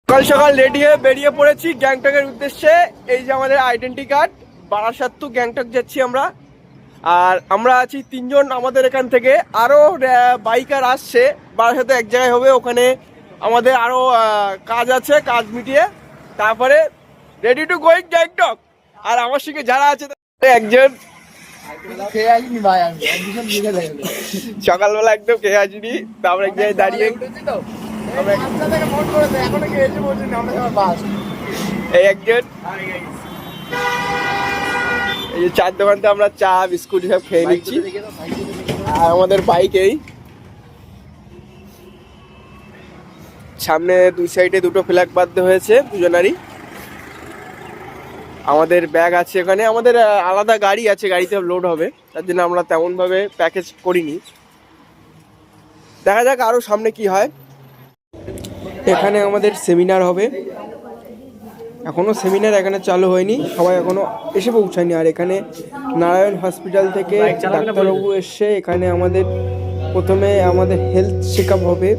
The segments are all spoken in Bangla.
সকাল সকাল রেডি হয়ে বেরিয়ে পড়েছি গ্যাংটকের উদ্দেশ্যে। এই যে আমাদের identity card, Barasat to Gangtok যাচ্ছি আমরা। আর আমরা আছি তিনজন, আমাদের এখান থেকে আরও বাইকার আসছে। বারাসাতে এক জায়গায় হবে, ওখানে আমাদের আরও কাজ আছে, কাজ মিটিয়ে তারপরে রেডি টু গোয়িং গ্যাংটক। আর আমার সঙ্গে যারা আছে একজন সকালবেলা একদম খেয়ে আসিনি, তারপরে এক জায়গায় দাঁড়িয়ে এই একজন, এই যে চার দোকানতে আমরা চা বিস্কুট সব খেয়ে নিচ্ছি। আর আমাদের বাইকেই সামনে দুই সাইডে দুটো ফ্ল্যাগ বাঁধতে হয়েছে দুজনারই। আমাদের ব্যাগ আছে এখানে, আমাদের আলাদা গাড়ি আছে, গাড়িতে লোড হবে, তার জন্য আমরা তেমনভাবে প্যাকেজ করিনি। দেখা যাক আরও সামনে কি হয়। এখানে আমাদের সেমিনার হবে, এখনও সেমিনার এখানে চালু হয়নি, সবাই এখনও এসে পৌঁছায়নি। আর এখানে নারায়ণ হসপিটাল থেকে ডাক্তারবাবু এসছে। এখানে আমাদের প্রথমে আমাদের হেলথ চেক আপ হবে,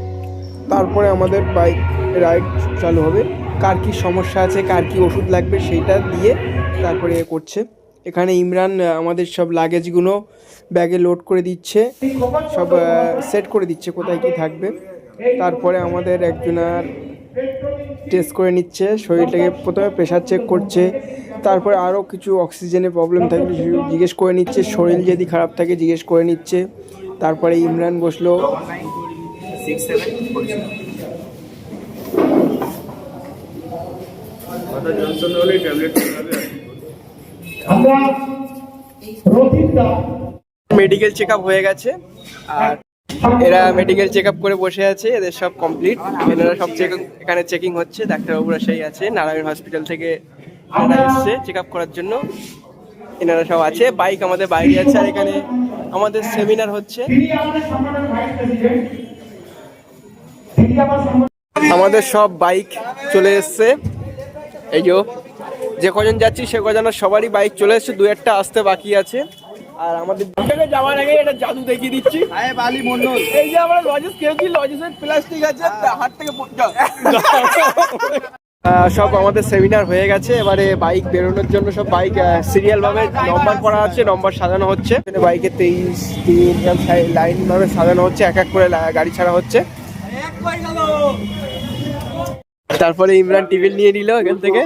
তারপরে আমাদের বাইক রাইড চালু হবে। কার কী সমস্যা আছে, কার কী ওষুধ লাগবে সেইটা দিয়ে তারপরে করছে। এখানে ইমরান আমাদের সব লাগেজগুলো ব্যাগে লোড করে দিচ্ছে, সব সেট করে দিচ্ছে কোথায় কী থাকবে। তারপরে আমাদের একজনার টেস্ট করে নিচ্ছে, শরীরটাকে প্রথমে প্রেশার চেক করছে, তারপরে আরও কিছু অক্সিজেনের প্রবলেম থাকলে জিজ্ঞেস করে নিচ্ছে, শরীর যদি খারাপ থাকে জিজ্ঞেস করে নিচ্ছে। তারপরে ইমরান বসলো। মেডিকেল চেক আপ হয়ে গেছে, আর এরা মেডিকেল চেক আপ করে বসে আছে, এদের সব কমপ্লিট। এনারা সব এখানে চেকিং হচ্ছে, ডাক্তারবাবুরা সেই আছে, নারায়ণ হসপিটাল থেকে এনারা এসছে চেক আপ করার জন্য। এনারা সব আছে, বাইক আমাদের বাইরে আছে। আর এখানে আমাদের সেমিনার হচ্ছে। আমাদের সব বাইক চলে এসছে, এই যে কজন যাচ্ছি সে কজনের সবারই বাইক চলে এসছে, দু একটা আসতে বাকি আছে। আর আমাদের যাওয়ার আগে একটা জাদু দেখিয়ে দিচ্ছি। এই যে আমরা লজেস খেয়েছি, লজেসের প্লাস্টিক আছে, হাত থেকে সব আমাদের সেমিনার হয়ে গেছে। এবারে বাইক বেরোনোর জন্য সব বাইক সিরিয়াল ভাবে নম্বর করা আছে, নম্বর সাজানো হচ্ছে। বাইকে 23 লাইন ভাবে সাজানো হচ্ছে, এক এক করে গাড়ি ছাড়া হচ্ছে। তারপরে ইমরান টিফিন নিয়ে নিল এখান থেকে,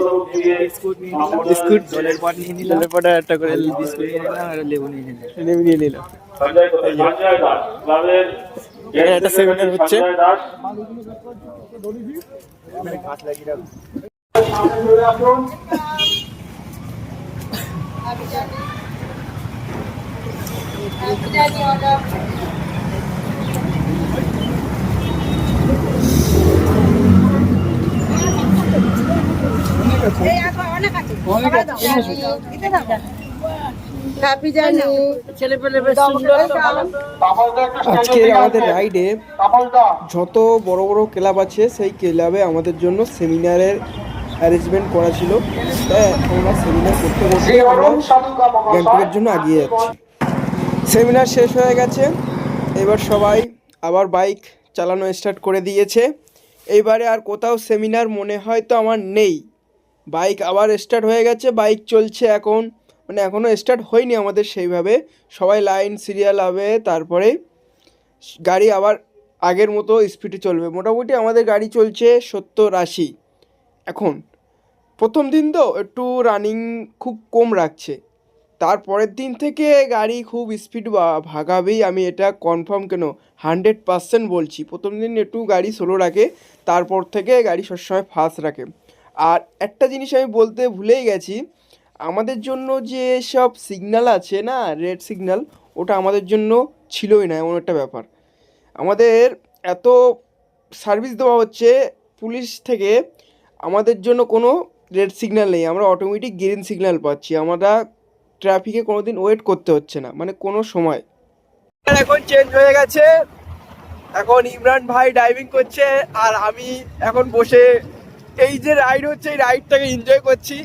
বিস্কুট জলের পট নিয়ে নিল, জলের পট একটা করে বিস্কুট নিয়ে নিলাম, আর লেবু নিয়ে নিল। একটা সেমিনার হচ্ছে। আজকে আমাদের রাইডে যত বড় বড় ক্লাব আছে সেই ক্লাবে আমাদের জন্য সেমিনারের অ্যারেঞ্জমেন্ট করা ছিল। আমরা সেমিনার করতে করতে গ্যাংটকের জন্য এগিয়ে যাচ্ছি। সেমিনার শেষ হয়ে গেছে, এবার সবাই আবার বাইক চালানো স্টার্ট করে দিয়েছে। এইবারে আর কোথাও সেমিনার মনে হয় তো আমার নেই, বাইক আবার স্টার্ট হয়ে গেছে, বাইক চলছে এখন, মানে এখনও স্টার্ট হয়নি আমাদের সেইভাবে। সবাই লাইন সিরিয়াল হবে, তারপরে গাড়ি আবার আগের মতো স্পিডে চলবে। মোটামুটি আমাদের গাড়ি চলছে 70-80। এখন প্রথম দিন তো একটু রানিং খুব কম রাখছে, তারপরের দিন থেকে গাড়ি খুব স্পিড ভাগাবেই, আমি এটা কনফার্ম কেন 100% বলছি। প্রথম দিন একটু গাড়ি স্লো রাখে, তারপর থেকে গাড়ি সবসময় ফাস্ট রাখে। আর একটা জিনিস আমি বলতে ভুলেই গেছি, আমাদের জন্য যে সব সিগন্যাল আছে না, রেড সিগন্যাল, ওটা আমাদের জন্য ছিলই না, এমন একটা ব্যাপার। আমাদের এত সার্ভিস দেওয়া হচ্ছে পুলিশ থেকে, আমাদের জন্য কোনো রেড সিগন্যাল নেই, আমরা অটোমেটিক গ্রিন সিগন্যাল পাচ্ছি। আমরা ট্রাফিকে কোনো দিন ওয়েট করতে হচ্ছে না, মানে কোনো সময়। এখন চেঞ্জ হয়ে গেছে, এখন ইমরান ভাই ড্রাইভিং করছে, আর আমি এখন বসে এই যে রাইড হচ্ছে এই রাইডটাকে এনজয় করছি।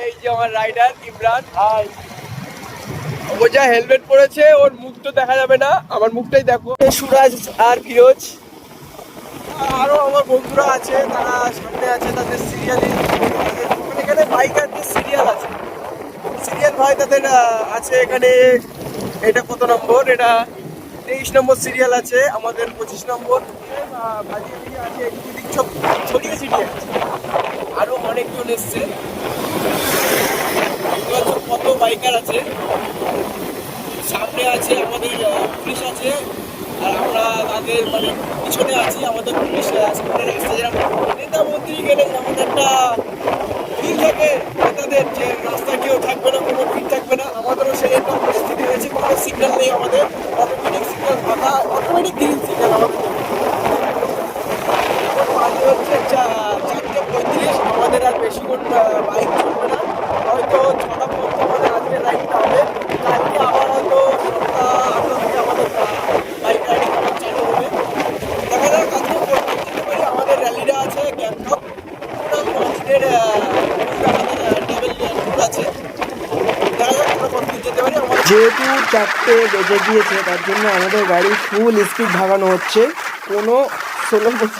এই যে আমার রাইডার ইমরান, ও যা হেলমেট পরেছে, ওর মুখ তো দেখা যাবে না, আমার মুখটাই দেখো। সুরাজ আর ফিরোজ আরো আমার বন্ধুরা আছে, তারা সামনে আছে, তাদের সিরিয়ালি এখানে বাইকারদের সিরিয়াল আছে, সিরিয়াল ভাই তাদের আছে এখানে। এটা কত নম্বর? এটা 23 নম্বর সিরিয়াল আছে, আমাদের 25 নম্বর আছে, ছড়িয়ে ছিটিয়ে আছে। আরো অনেকজন এসছে, কত বাইকার আছে। সামনে আছে আমাদের পুলিশ আছে, আর আমরা তাদের মানে পিছনে আছি। আমাদের পুলিশ সামনে রাস্তা যেরকম নেতা মন্ত্রী গেলে যেমন একটা ভিড় থাকে নেতাদের, যে রাস্তা কেউ থাকবে না, কোনো ভিড় থাকবে না, আমাদেরও সেই একটা পরিস্থিতি হয়েছে। কোনো সিগন্যাল নেই আমাদের, অটোমেটিক সিগন্যাল ফাঁকা, অটোমেটিক গ্রিন সিগন্যাল আমাদের। বাজে হচ্ছে 4:35, আমাদের আর বেশিক্ষণ বাইক চলবে না, হয়তো 6টা পর্যন্ত আমাদের আজকে রাইডটা হবে। কালকে আবার হয়তো 7টা 8টা থেকে আমাদের বাইক রাইডিং আবার চালু হবে। দেখা যাক আজকে করতে যেতে পারি। আমাদের র্যালিটা আছে গ্যাংটক, পুরো 5 দিনের আমাদের ট্রাভেল ট্যুর আছে। দেখা যাক আমরা কত দূর যেতে পারি। যেহেতু 4টে বেজে গিয়েছে, তার জন্য আমাদের গাড়ি ফুল স্পিড ভাগানো হচ্ছে। কোনো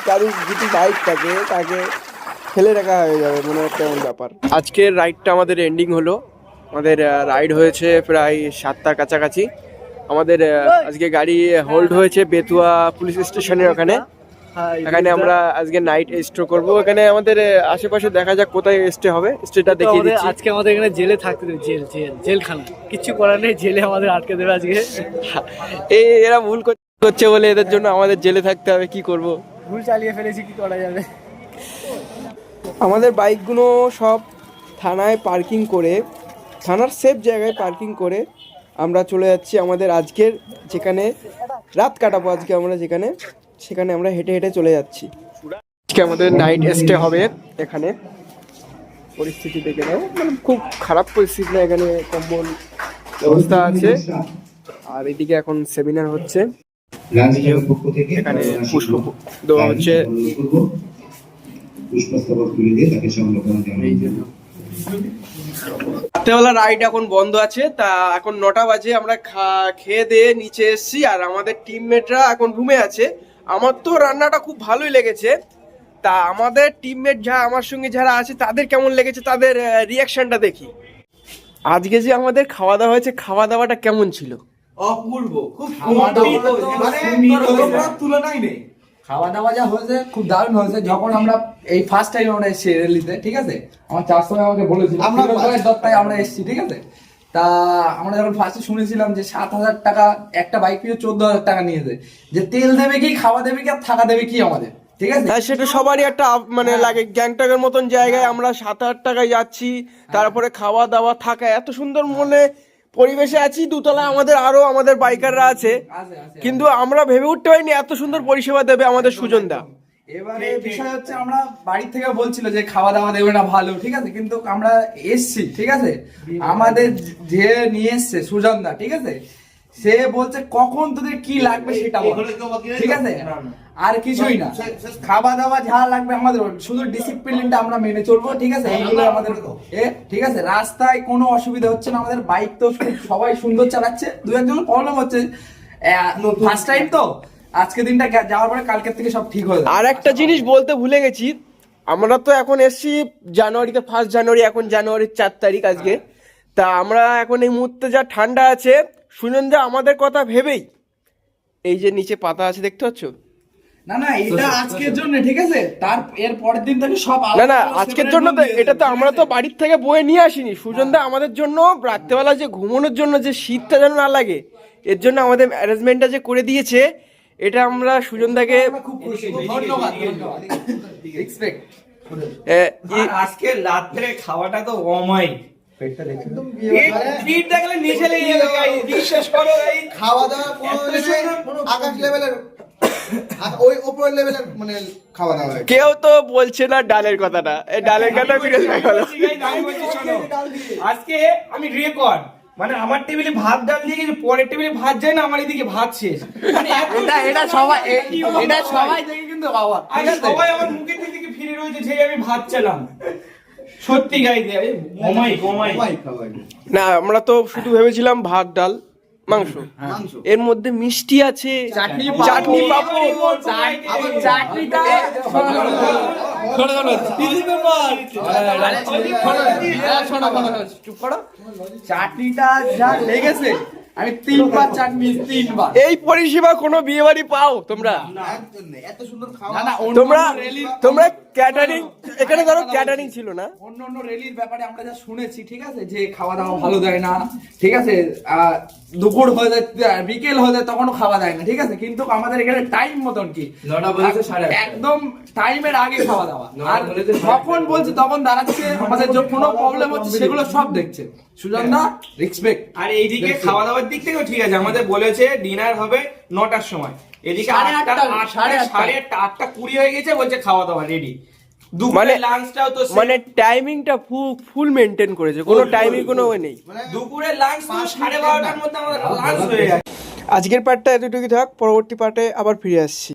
কারুর যদি বাইক থাকে তাকে ফেলে রাখা হয়ে যাবে মনে হচ্ছে এমন ব্যাপার। আজকের রাইডটা আমাদের এন্ডিং হলো। আমাদের রাইড হয়েছে প্রায় 7টার কাছাকাছি। আমাদের আজকে গাড়ি হোল্ড হয়েছে বেতুয়া পুলিশ স্টেশনের ওখানে। এখানে আমরা আজকে নাইট স্টে করব। এখানে আমাদের আশেপাশে দেখা যাক কোথায় স্টে হবে, স্টেটা দেখিয়ে দিচ্ছি। আজকে আমাদের এখানে জেলে থাকতে দেবে, জেলখানা, কিচ্ছু করার নেই, জেলে আমাদের আটকে দেবে আজকে। এরা ভুল করছে বলে এদের জন্য আমাদের জেলে থাকতে হবে, কি করব? ভুল চালিয়ে ফেলেছি, কি করা যাবে। আমাদের বাইকগুলো সব থানায় পার্কিং করে, থানার সেফ জায়গায় পার্কিং করে আমরা চলে যাচ্ছি আমাদের আজকের যেখানে রাত কাটাবো। আজকে আমরা সেখানে আমরা হেঁটে হেঁটে চলে যাচ্ছি। আজকে আমাদের নাইট স্টে হবে এখানে। পরিস্থিতি দেখে নাও, মানে খুব খারাপ পরিস্থিতি না, এখানে কম্বল ব্যবস্থা আছে। আর এদিকে এখন সেমিনার হচ্ছে, এখানে পুষ্প দেওয়া হচ্ছে। রাত্রেবেলা রাইড এখন বন্ধ আছে, তা এখন 9টা বাজে। আমরা খেয়ে দিয়ে নিচে এসেছি, আর আমাদের টিমমেটরা এখন রুমে আছে। আমার তো রান্নাটা খুব ভালোই লেগেছে, তা আমাদের টিমমেট আমার সঙ্গে যারা আছে তাদের কেমন লেগেছে, তাদের রিয়াকশনটা দেখি। আজকে যে আমাদের খাওয়া দাওয়া হয়েছে, খাওয়া দাওয়াটা কেমন ছিল? অপূর্ব, খুব তুলনাই নেই। খাওয়া দাওয়া যা হয়েছে খুব দারুণ হয়েছে। যখন আমরা এই ফার্স্ট টাইম আমরা এসেছি রেলিতে, ঠিক আছে, আমার 4 সময় আমাকে বলেছিল আমরা এসেছি, ঠিক আছে। তা আমরা যখন ফার্স্টে শুনেছিলাম যে 7,000 টাকা একটা বাইক পিছু 14,000 টাকা নিয়েছে, যে তেল দেবে কি, খাওয়া দেবে কি, আর থাকা দেবে কি আমাদের, ঠিক আছে। সেটা সবারই একটা মানে লাগে। গ্যাংটকের মতন জায়গায় আমরা 7-8 টাকায় যাচ্ছি, তারপরে খাওয়া দাওয়া থাকা, এত সুন্দর মনে পরিবেশে আছি। দুতলা আমাদের আরো আমাদের বাইকাররা আছে, কিন্তু আমরা ভেবে উঠতে পারিনি এত সুন্দর পরিষেবা দেবে আমাদের সুজনদা। এবারে বিষয় হচ্ছে, আমরা বাড়ি থেকে বলছিল যে খাওয়া দাওয়া দেবে না ভালো, ঠিক আছে, কিন্তু আমরা এসছি, ঠিক আছে। আমাদের যে নিয়ে এসছে সুজনদা, ঠিক আছে, সে বলছে কখন তোদের কি লাগবে সেটা বল, ঠিক আছে, আর কিছুই না। খাওয়া দাওয়া যা লাগবে আমাদের, শুধু ডিসিপ্লিনটা আমরা মেনে চলবো, ঠিক আছে। এইগুলো আমাদের ঠিক আছে। রাস্তায় কোনো অসুবিধা হচ্ছে না, আমাদের বাইক তো সবাই সুন্দর চালাচ্ছে। দু একজন প্রবলেম হচ্ছে, ফার্স্ট টাইম তো। আজকে দিনটা যাওয়ার পরে কালকের থেকে সব ঠিক হয়ে যাবে। আর একটা জিনিস বলতে ভুলে গেছি, আমরা তো এখন এসছি জানুয়ারিতে, 1 জানুয়ারি, এখন জানুয়ারির 4 তারিখ আজকে। তা আমরা এখন এই মুহূর্তে যা ঠান্ডা আছে, সুজনদা আমাদের কথা ভেবেই এই যে নিচে পাতা আছে দেখতে পাচ্ছ, না না, এটা আজকের জন্য, ঠিক আছে। তার এর পরের দিন থেকে সব না আজকের জন্য তো। এটা তো আমরা তো বাড়ির থেকে বয়ে নিয়ে আসিনি। সুজনদা আমাদের জন্য রাত্রেবেলা যে ঘুমানোর জন্য যে শীতটা যেন না লাগে, এর জন্য আমাদের অ্যারেঞ্জমেন্টটা যে করে দিয়েছে, এটা আমরা সুজনদাকে খুব খুশি, ধন্যবাদ। এক্সপেক্ট আজকে রাত্রে খাওয়াটা তো অমায়িক। খাওয়া দাওয়া আকাশ লেভেলের, ওই উপরের লেভেলের মানে খাওয়া দাওয়া। কেউ তো বলছে না ডালের কথাটা, এই ডালের কথা বিরোধ হয়ে গেল। আজকে আমি রেকর্ড, মানে আমার টেবিলে ভাত ডাল দিয়ে গেছে, পরের টেবিলে ভাত যায় না, আমার এদিকে ভাত শেষ। এটা সবাই দেখে কিন্তু সবাই আমার মুখের দিকে ফিরে রয়েছে, যে আমি ভাত চালাম। সত্যি গাই না, আমরা তো শুধু ভেবেছিলাম ভাত ডাল, মাংস। মাংস। এর মধ্যে মিষ্টি আছে, চাটনি চাটনি পাপড়। আবার চাটনিটা চুপ করো। চাটনিটা যা লেগেছে আমি 3 বার চাটনি 3 বার। এই পরিষেবা কোনো বিয়ে বাড়ি পাও তোমরা? একদম নেই। এত সুন্দর খাওয়া না না তোমরা তোমরা ক্যাটারিং, এখানে ধরো ক্যাটারিং ছিল না? অন্য রেলির ব্যাপারে আমরা যা শুনেছি, ঠিক আছে, যে খাওয়া দাওয়া ভালো দেয় না, ঠিক আছে, দুপুর হয়ে যায়, বিকেল হয়ে যায়, তখনও খাওয়া দেয় না, ঠিক আছে, কিন্তু আমাদের এখানে টাইম মতন কি 9টা বলেছে 8:30 একদম টাইমের আগে খাওয়া দাওয়া। আর যখন বলছে তখন দাঁড়াচ্ছে, আমাদের যে কোনো প্রবলেম হচ্ছে সেগুলো সব দেখছে। সুজন দা রেসপেক্ট। আর এইদিকে খাওয়া দাওয়ার দিক থেকেও ঠিক আছে, আমাদের বলেছে ডিনার হবে 9টার সময়, এদিকে 8:20 হয়ে গেছে, বলছে খাওয়া দাওয়া রেডি। দুপুরে লাঞ্চটাও তো মানে টাইমিংটা ফুল মেনটেন করেছে, কোনো টাইমিং কোনো নেই। দুপুরে লাঞ্চ তো 12:30টার মধ্যে আমাদের লাঞ্চ হয়ে যায়। আজকের পার্টটা এতটুকুই থাক, পরবর্তী পার্টে আবার ফিরে আসছি।